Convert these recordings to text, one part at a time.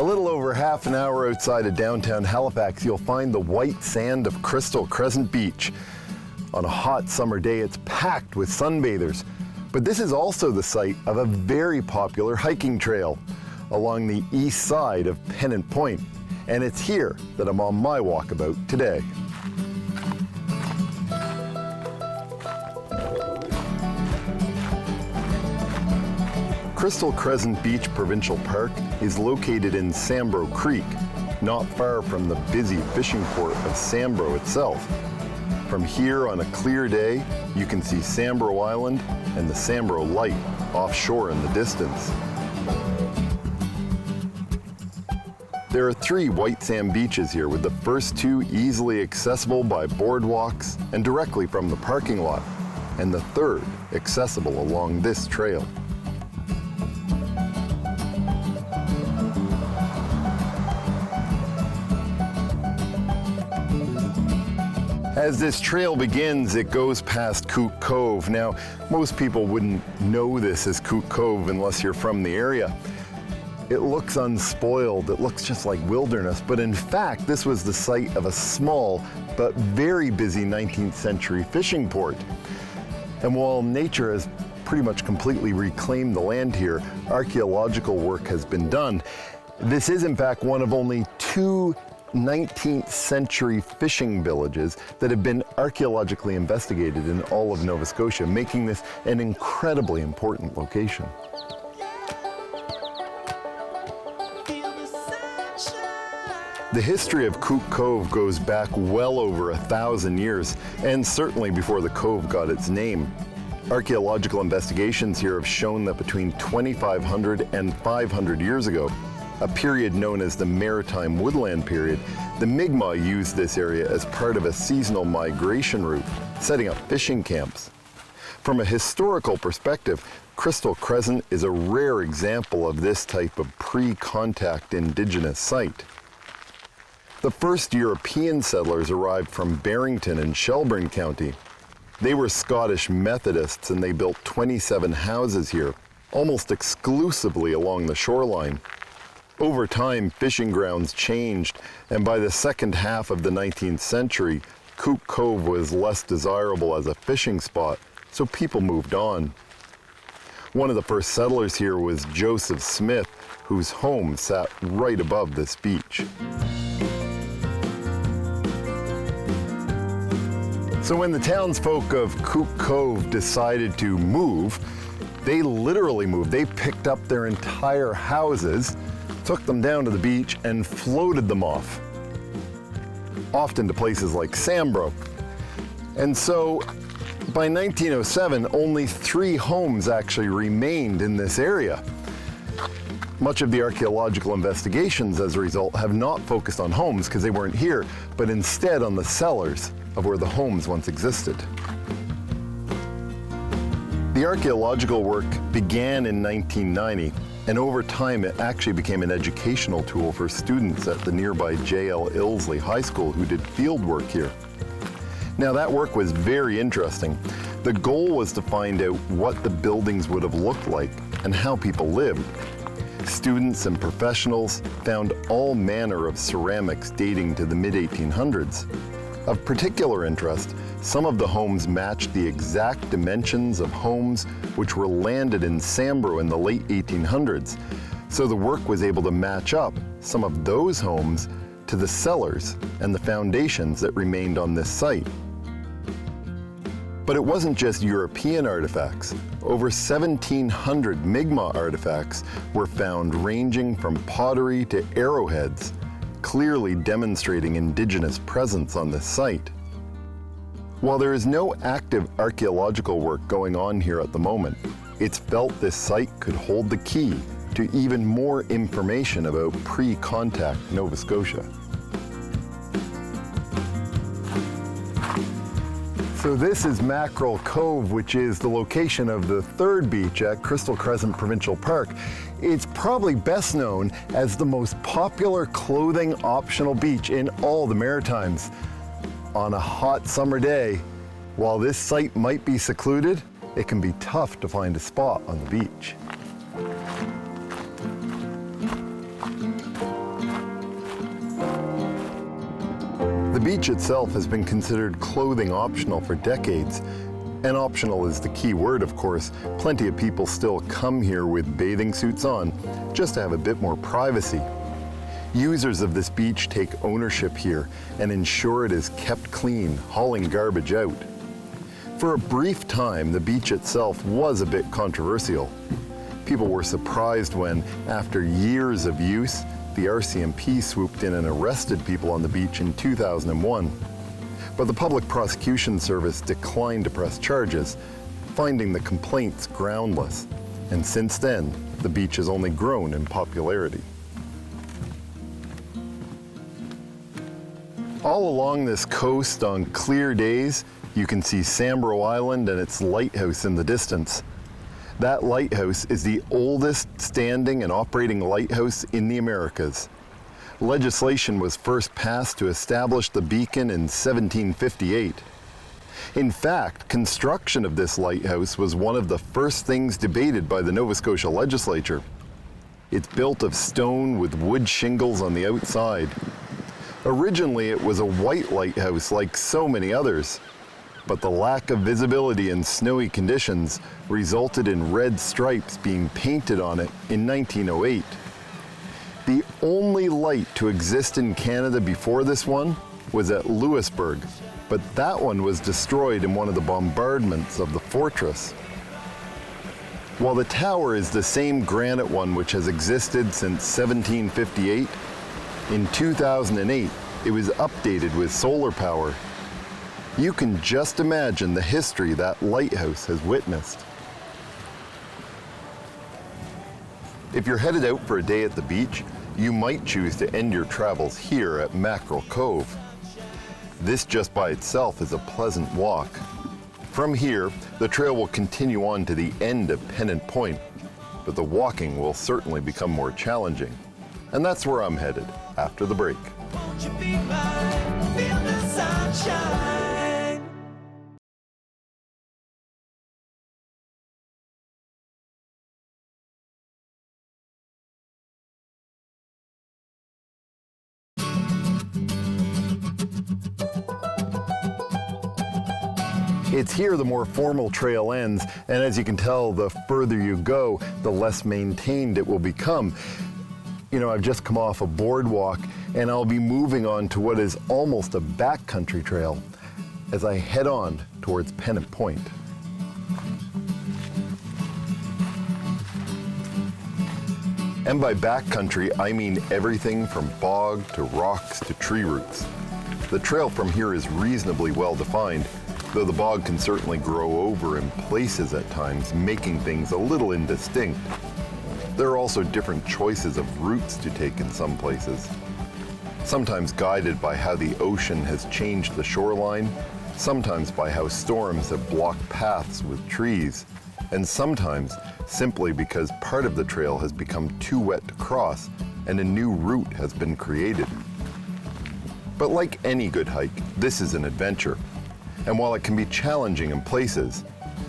little over half an hour outside of downtown Halifax, you'll find the white sand of Crystal Crescent Beach. On a hot summer day, it's packed with sunbathers. But this is also the site of a very popular hiking trail along the east side of Pennant Point. And it's here that I'm on my walkabout today. Crystal Crescent Beach Provincial Park is located in Sambro Creek, not far from the busy fishing port of Sambro itself. From here on a clear day, you can see Sambro Island and the Sambro Light offshore in the distance. There are 3 white sand beaches here, with the first 2 easily accessible by boardwalks and directly from the parking lot, and the third accessible along this trail. As this trail begins, it goes past Cove. Now, most people wouldn't know this as Cove unless you're from the area. It looks unspoiled, it looks just like wilderness, but in fact, this was the site of a small but very busy 19th century fishing port. And while nature has pretty much completely reclaimed the land here, archaeological work has been done. This is in fact one of only 2 19th century fishing villages that have been archaeologically investigated in all of Nova Scotia, making this an incredibly important location. The history of Cove goes back well over 1,000 years, and certainly before the Cove got its name. Archaeological investigations here have shown that between 2,500 and 500 years ago, a period known as the Maritime Woodland period, the Mi'kmaq used this area as part of a seasonal migration route, setting up fishing camps. From a historical perspective, Crystal Crescent is a rare example of this type of pre-contact indigenous site. The first European settlers arrived from Barrington in Shelburne County. They were Scottish Methodists, and they built 27 houses here, almost exclusively along the shoreline. Over time, fishing grounds changed, and by the second half of the 19th century, Cove was less desirable as a fishing spot, so people moved on. One of the first settlers here was Joseph Smith, whose home sat right above this beach. So when the townsfolk of Cove decided to move, they literally moved. They picked up their entire houses, took them down to the beach, and floated them off, often to places like Sambro. And so by 1907, only 3 homes actually remained in this area. Much of the archaeological investigations, as a result, have not focused on homes because they weren't here, but instead on the cellars of where the homes once existed. The archaeological work began in 1990, and over time it actually became an educational tool for students at the nearby J.L. Ilsley High School who did field work here. Now that work was very interesting. The goal was to find out what the buildings would have looked like and how people lived. Students and professionals found all manner of ceramics dating to the mid-1800s. Of particular interest, some of the homes matched the exact dimensions of homes which were landed in Sambro in the late 1800s. So the work was able to match up some of those homes to the cellars and the foundations that remained on this site. But it wasn't just European artifacts. Over 1,700 Mi'kmaq artifacts were found, ranging from pottery to arrowheads, clearly demonstrating indigenous presence on this site. While there is no active archaeological work going on here at the moment, it's felt this site could hold the key to even more information about pre-contact Nova Scotia. So this is Mackerel Cove, which is the location of the 3rd beach at Crystal Crescent Provincial Park. It's probably best known as the most popular clothing optional beach in all the Maritimes. On a hot summer day, while this site might be secluded, it can be tough to find a spot on the beach. The beach itself has been considered clothing optional for decades. And optional is the key word, of course. Plenty of people still come here with bathing suits on, just to have a bit more privacy. Users of this beach take ownership here and ensure it is kept clean, hauling garbage out. For a brief time, the beach itself was a bit controversial. People were surprised when, after years of use, the RCMP swooped in and arrested people on the beach in 2001. But the Public Prosecution Service declined to press charges, finding the complaints groundless. And since then, the beach has only grown in popularity. All along this coast on clear days, you can see Sambro Island and its lighthouse in the distance. That lighthouse is the oldest standing and operating lighthouse in the Americas. Legislation was first passed to establish the beacon in 1758. In fact, construction of this lighthouse was one of the first things debated by the Nova Scotia legislature. It's built of stone with wood shingles on the outside. Originally, it was a white lighthouse like so many others, but the lack of visibility in snowy conditions resulted in red stripes being painted on it in 1908. The only light to exist in Canada before this one was at Louisbourg, but that one was destroyed in one of the bombardments of the fortress. While the tower is the same granite one which has existed since 1758, in 2008 it was updated with solar power. You can just imagine the history that lighthouse has witnessed. If you're headed out for a day at the beach, you might choose to end your travels here at Mackerel Cove. This just by itself is a pleasant walk. From here, the trail will continue on to the end of Pennant Point, but the walking will certainly become more challenging. And that's where I'm headed after the break. Won't you be mine? Feel the sunshine. It's here the more formal trail ends, and as you can tell, the further you go, the less maintained it will become. You know, I've just come off a boardwalk, and I'll be moving on to what is almost a backcountry trail as I head on towards Pennant Point. And by backcountry, I mean everything from bog to rocks to tree roots. The trail from here is reasonably well defined, though the bog can certainly grow over in places at times, making things a little indistinct. There are also different choices of routes to take in some places, sometimes guided by how the ocean has changed the shoreline, sometimes by how storms have blocked paths with trees, and sometimes simply because part of the trail has become too wet to cross and a new route has been created. But like any good hike, this is an adventure. And while it can be challenging in places,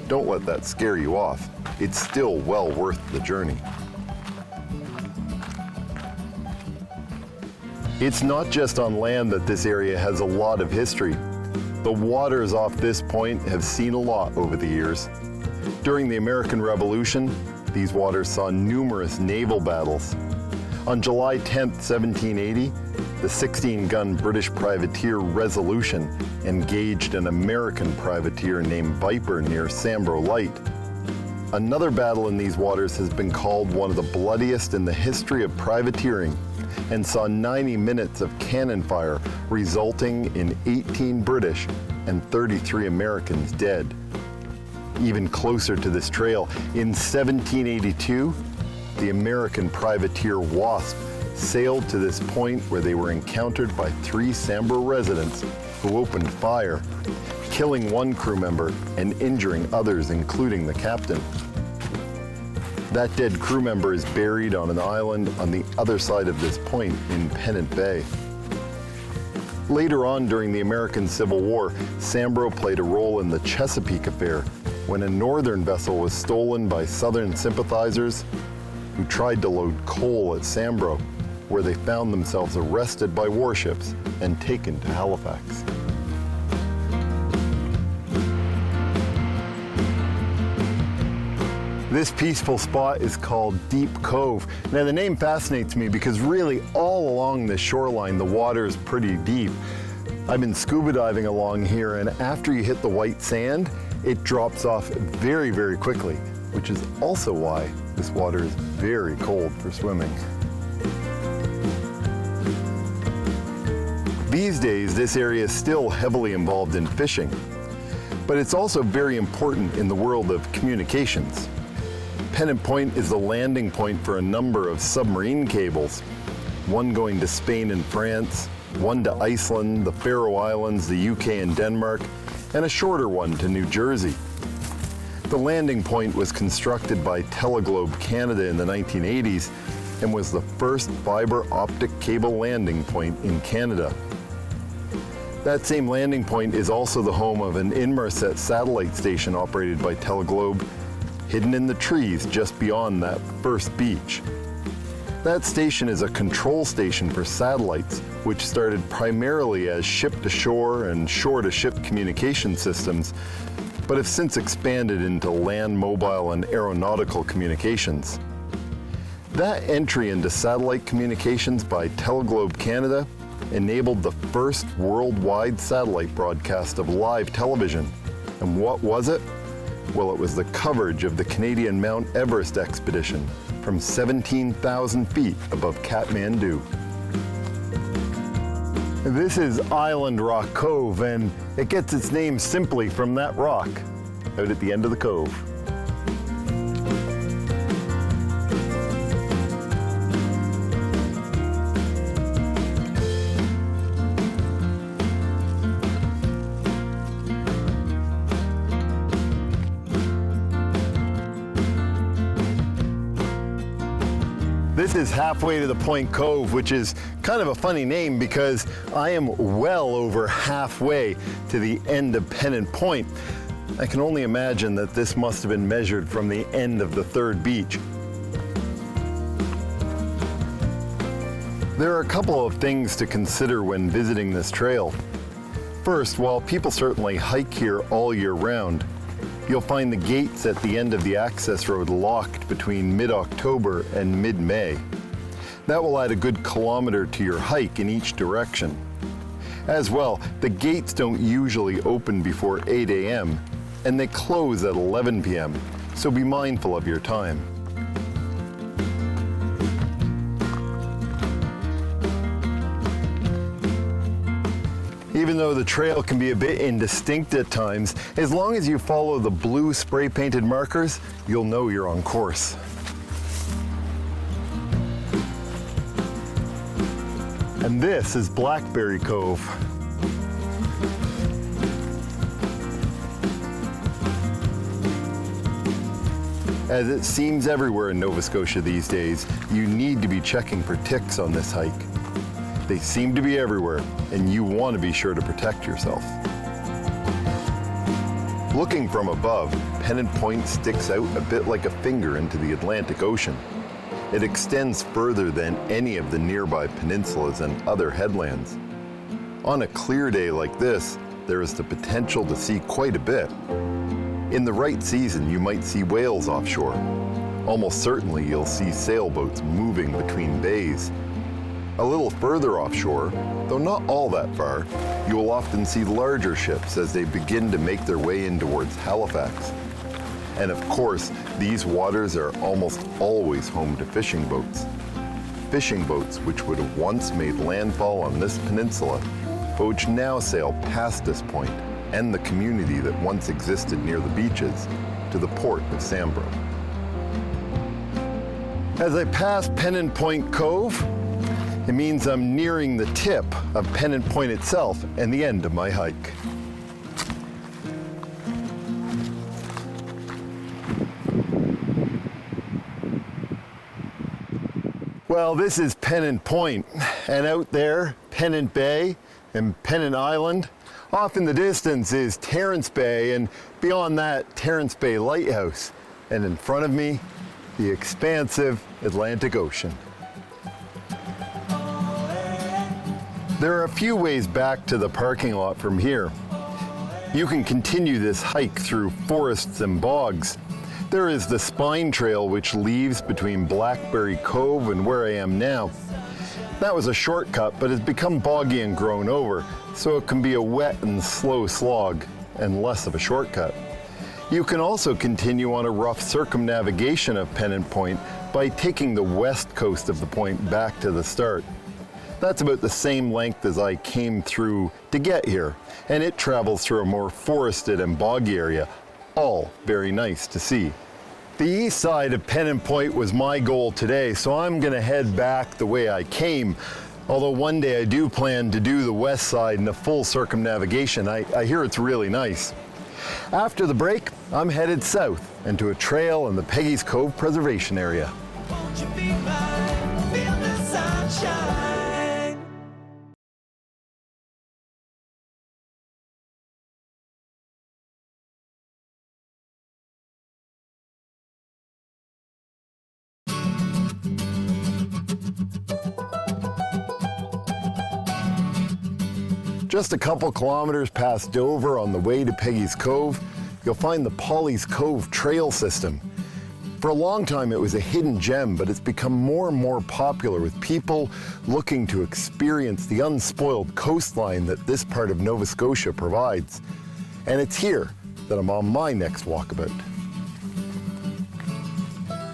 don't let that scare you off. It's still well worth the journey. It's not just on land that this area has a lot of history. The waters off this point have seen a lot over the years. During the American Revolution, these waters saw numerous naval battles. On July 10, 1780, the 16-gun British privateer Resolution engaged an American privateer named Viper near Sambro Light. Another battle in these waters has been called one of the bloodiest in the history of privateering and saw 90 minutes of cannon fire, resulting in 18 British and 33 Americans dead. Even closer to this trail, in 1782, the American privateer Wasp sailed to this point where they were encountered by 3 Sambro residents who opened fire, killing one crew member and injuring others, including the captain. That dead crew member is buried on an island on the other side of this point in Pennant Bay. Later on during the American Civil War, Sambro played a role in the Chesapeake Affair when a northern vessel was stolen by Southern sympathizers who tried to load coal at Sambro. where they found themselves arrested by warships and taken to Halifax. This peaceful spot is called Deep Cove. Now the name fascinates me because really all along the shoreline the water is pretty deep. I've been scuba diving along here, and after you hit the white sand, it drops off very, very quickly, which is also why this water is very cold for swimming. These days, this area is still heavily involved in fishing, but it's also very important in the world of communications. Pennant Point is the landing point for a number of submarine cables, one going to Spain and France, one to Iceland, the Faroe Islands, the UK and Denmark, and a shorter one to New Jersey. The landing point was constructed by Teleglobe Canada in the 1980s and was the first fiber optic cable landing point in Canada. That same landing point is also the home of an Inmarsat satellite station operated by Teleglobe, hidden in the trees just beyond that first beach. That station is a control station for satellites, which started primarily as ship-to-shore and shore-to-ship communication systems, but have since expanded into land, mobile, and aeronautical communications. That entry into satellite communications by Teleglobe Canada enabled the first worldwide satellite broadcast of live television. And what was it? Well, it was the coverage of the Canadian Mount Everest expedition from 17,000 feet above Kathmandu. This is Island Rock Cove, and it gets its name simply from that rock out at the end of the cove. This is halfway to the Point Cove, which is kind of a funny name because I am well over halfway to the end of Pennant Point. I can only imagine that this must have been measured from the end of the third beach. There are a couple of things to consider when visiting this trail. First, while people certainly hike here all year round, you'll find the gates at the end of the access road locked between mid-October and mid-May. That will add a good kilometer to your hike in each direction. As well, the gates don't usually open before 8 a.m. and they close at 11 p.m., so be mindful of your time. Even though the trail can be a bit indistinct at times, as long as you follow the blue spray-painted markers, you'll know you're on course. And this is Blackberry Cove. As it seems everywhere in Nova Scotia these days, you need to be checking for ticks on this hike. They seem to be everywhere, and you want to be sure to protect yourself. Looking from above, Pennant Point sticks out a bit like a finger into the Atlantic Ocean. It extends further than any of the nearby peninsulas and other headlands. On a clear day like this, there is the potential to see quite a bit. In the right season, you might see whales offshore. Almost certainly you'll see sailboats moving between bays. A little further offshore, though not all that far, you will often see larger ships as they begin to make their way in towards Halifax. And of course, these waters are almost always home to fishing boats. Fishing boats which would have once made landfall on this peninsula, but which now sail past this point and the community that once existed near the beaches to the port of Sambro. As I pass Pennant Point Cove, it means I'm nearing the tip of Pennant Point itself and the end of my hike. Well, this is Pennant Point, and out there, Pennant Bay and Pennant Island. Off in the distance is Terrence Bay, and beyond that, Terrence Bay Lighthouse. And in front of me, the expansive Atlantic Ocean. There are a few ways back to the parking lot from here. You can continue this hike through forests and bogs. There is the spine trail which leaves between Blackberry Cove and where I am now. That was a shortcut, but has become boggy and grown over, so it can be a wet and slow slog and less of a shortcut. You can also continue on a rough circumnavigation of Pennant Point by taking the west coast of the point back to the start. That's about the same length as I came through to get here, and it travels through a more forested and boggy area, all very nice to see. The east side of Pennant Point was my goal today, so I'm gonna head back the way I came. Although one day I do plan to do the west side in a full circumnavigation. I hear it's really nice. After the break, I'm headed south and to a trail in the Peggy's Cove Preservation Area. Won't you be mine? Feel the sunshine. Just a couple kilometers past Dover on the way to Peggy's Cove, you'll find the Polly's Cove trail system. For a long time it was a hidden gem, but it's become more and more popular with people looking to experience the unspoiled coastline that this part of Nova Scotia provides. And it's here that I'm on my next walkabout.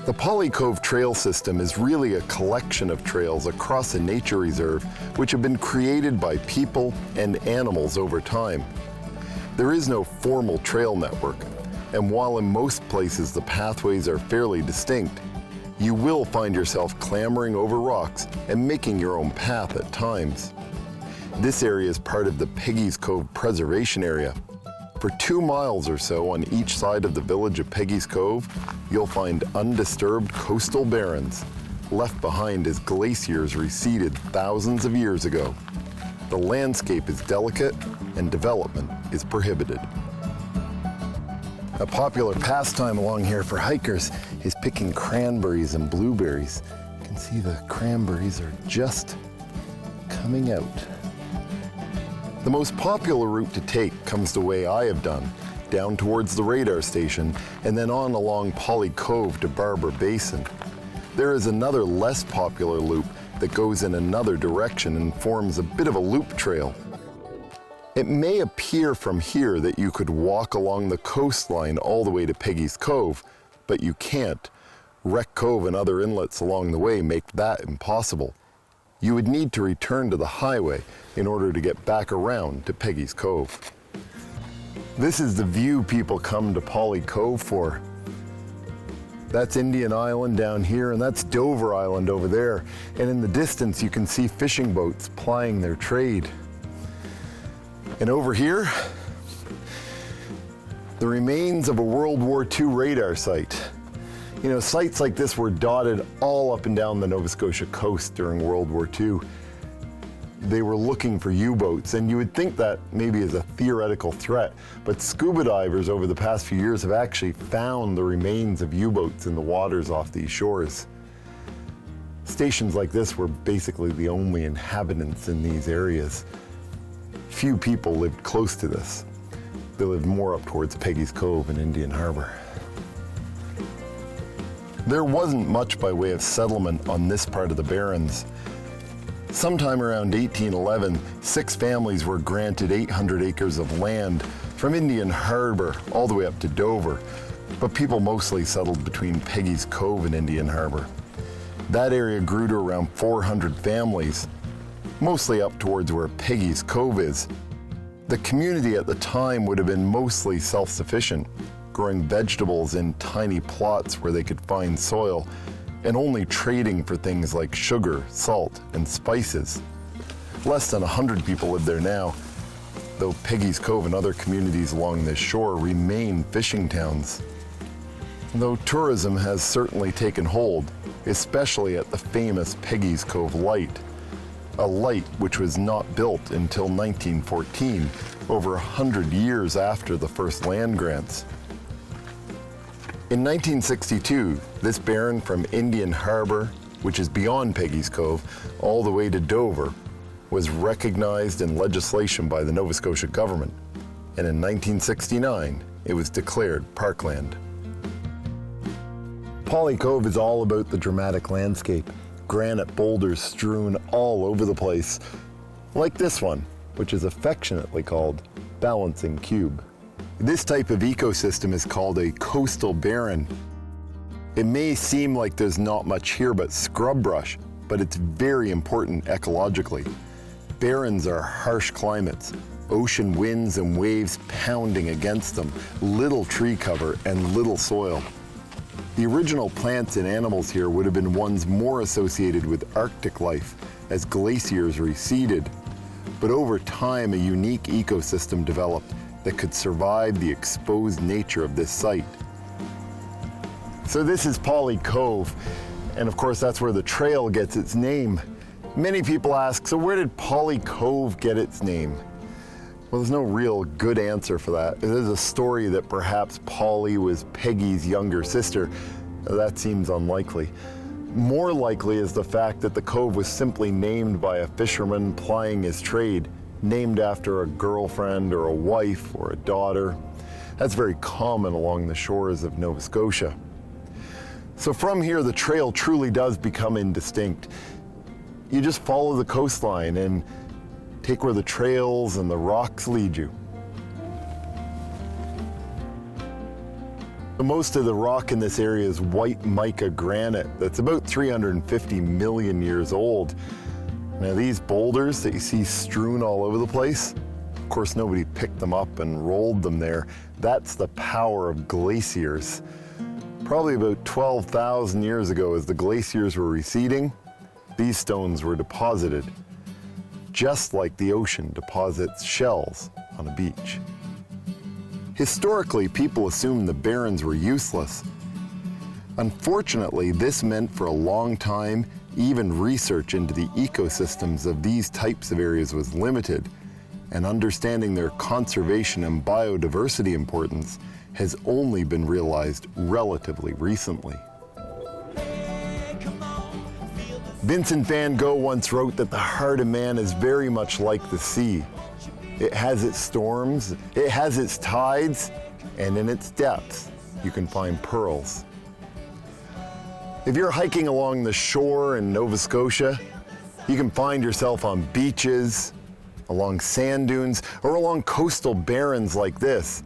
The Polly Cove trail system is really a collection of trails across a nature reserve which have been created by people and animals over time. There is no formal trail network, and while in most places the pathways are fairly distinct, you will find yourself clambering over rocks and making your own path at times. This area is part of the Peggy's Cove Preservation Area. For 2 miles or so on each side of the village of Peggy's Cove, you'll find undisturbed coastal barrens, left behind as glaciers receded thousands of years ago. The landscape is delicate and development is prohibited. A popular pastime along here for hikers is picking cranberries and blueberries. You can see the cranberries are just coming out. The most popular route to take comes the way I have done, down towards the radar station and then on along Polly Cove to Barber Basin. There is another less popular loop that goes in another direction and forms a bit of a loop trail. It may appear from here that you could walk along the coastline all the way to Peggy's Cove, but you can't. Wreck Cove and other inlets along the way make that impossible. You would need to return to the highway in order to get back around to Peggy's Cove. This is the view people come to Polly Cove for. That's Indian Island down here, and that's Dover Island over there. And in the distance, you can see fishing boats plying their trade. And over here, the remains of a World War II radar site. You know, sites like this were dotted all up and down the Nova Scotia coast during World War II. They were looking for U-boats, and you would think that maybe is a theoretical threat, but scuba divers over the past few years have actually found the remains of U-boats in the waters off these shores. Stations like this were basically the only inhabitants in these areas. Few people lived close to this. They lived more up towards Peggy's Cove and Indian Harbor. There wasn't much by way of settlement on this part of the Barrens. Sometime around 1811, 6 families were granted 800 acres of land from Indian Harbor all the way up to Dover, but people mostly settled between Peggy's Cove and Indian Harbor. That area grew to around 400 families, mostly up towards where Peggy's Cove is. The community at the time would have been mostly self-sufficient, growing vegetables in tiny plots where they could find soil, and only trading for things like sugar, salt, and spices. Less than 100 people live there now, though Peggy's Cove and other communities along this shore remain fishing towns. Though tourism has certainly taken hold, especially at the famous Peggy's Cove Light, a light which was not built until 1914, over 100 years after the first land grants. In 1962, this barren from Indian Harbor, which is beyond Peggy's Cove, all the way to Dover, was recognized in legislation by the Nova Scotia government, and in 1969, it was declared parkland. Polly Cove is all about the dramatic landscape, granite boulders strewn all over the place, like this one, which is affectionately called Balancing Cube. This type of ecosystem is called a coastal barren. It may seem like there's not much here but scrub brush, but it's very important ecologically. Barrens are harsh climates, ocean winds and waves pounding against them, little tree cover and little soil. The original plants and animals here would have been ones more associated with Arctic life as glaciers receded. But over time, a unique ecosystem developed that could survive the exposed nature of this site. So this is Polly Cove, and of course that's where the trail gets its name. Many people ask, so where did Polly Cove get its name? Well, there's no real good answer for that. There's a story that perhaps Polly was Peggy's younger sister. That seems unlikely. More likely is the fact that the cove was simply named by a fisherman plying his trade, named after a girlfriend or a wife or a daughter. That's very common along the shores of Nova Scotia. So from here, the trail truly does become indistinct. You just follow the coastline and take where the trails and the rocks lead you. Most of the rock in this area is white mica granite that's about 350 million years old. Now these boulders that you see strewn all over the place, of course nobody picked them up and rolled them there. That's the power of glaciers. Probably about 12,000 years ago, as the glaciers were receding, these stones were deposited, just like the ocean deposits shells on a beach. Historically, people assumed the barrens were useless. Unfortunately, this meant for a long time, even research into the ecosystems of these types of areas was limited, and understanding their conservation and biodiversity importance has only been realized relatively recently. Vincent van Gogh once wrote that the heart of man is very much like the sea. It has its storms, it has its tides, and in its depths, you can find pearls. If you're hiking along the shore in Nova Scotia, you can find yourself on beaches, along sand dunes, or along coastal barrens like this.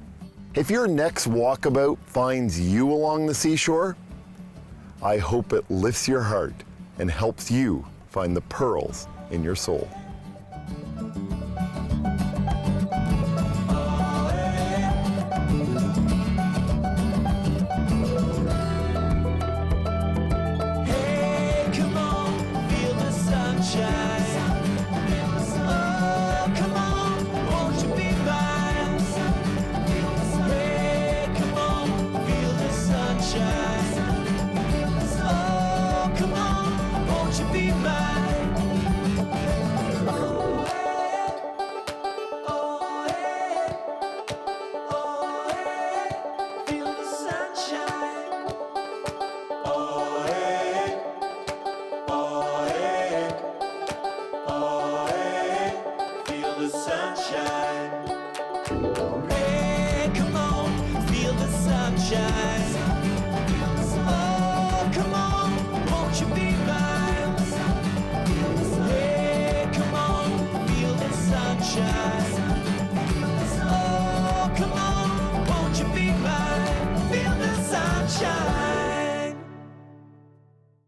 If your next walkabout finds you along the seashore, I hope it lifts your heart and helps you find the pearls in your soul. Hey, come on, feel the sunshine. Oh, come on, won't you be mine? Hey, come on, feel the sunshine. Oh, come on, won't you be mine? Oh, hey, oh, hey, oh, hey, feel the sunshine. Oh, hey, oh, hey, oh, hey, feel the sunshine.